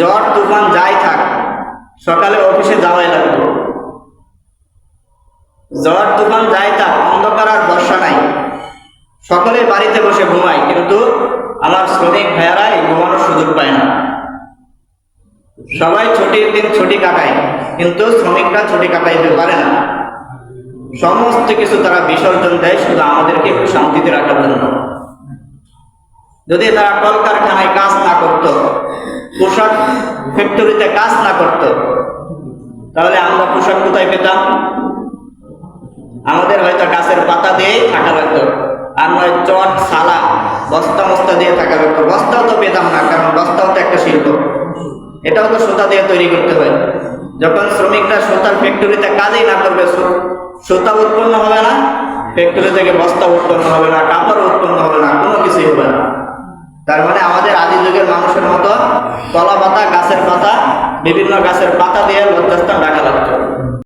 ঝড় তুফান যাই থাক, সকালে অফিসে যাওয়াই লাগবে। ঝড় তুফান যাই থাক, অন্ধকার আর বর্ষা নাই, সকলে বাড়িতে বসে ঘুমায়, কিন্তু আমার শ্রমিক ভাইয়ারা এই ঘুমানোর সুযোগ পায় না। সবাই ছুটির দিন ছুটি কাটায়, কিন্তু শ্রমিকরা ছুটি কাটাইতে পারে না। সমস্ত কিছু তারা বিসর্জন দেয় শুধু আমাদেরকে একটু শান্তিতে রাখার জন্য। যদি তারা কলকারখানায় কাজ না করত, পোশাক ফ্যাক্টরিতে কাজ না করত, তাহলে আমরা পোশাক কোথায় পেতাম? আমাদের হয়তো গাছের পাতা দিয়েই থাকা লাগতো, আর নয় চট সালা বস্তা মস্তা দিয়ে থাকা লাগতো। বস্তাও তো পেতাম না, কারণ বস্তাও তো একটা শিল্প, এটাও তো সুতা দিয়ে তৈরি করতে হয়। যখন শ্রমিকরা সুতার ফ্যাক্টরিতে কাজই না করবে, সুতা উৎপন্ন হবে না, ফ্যাক্টরি থেকে বস্তা উৎপন্ন হবে না, কাপড় উৎপন্ন হবে না, কোনো কিছুই হবে না। তার মানে আমাদের আদি যুগের মানুষের মতো কলা পাতা, গাছের পাতা, বিভিন্ন গাছের পাতা দিয়ে লজ্জা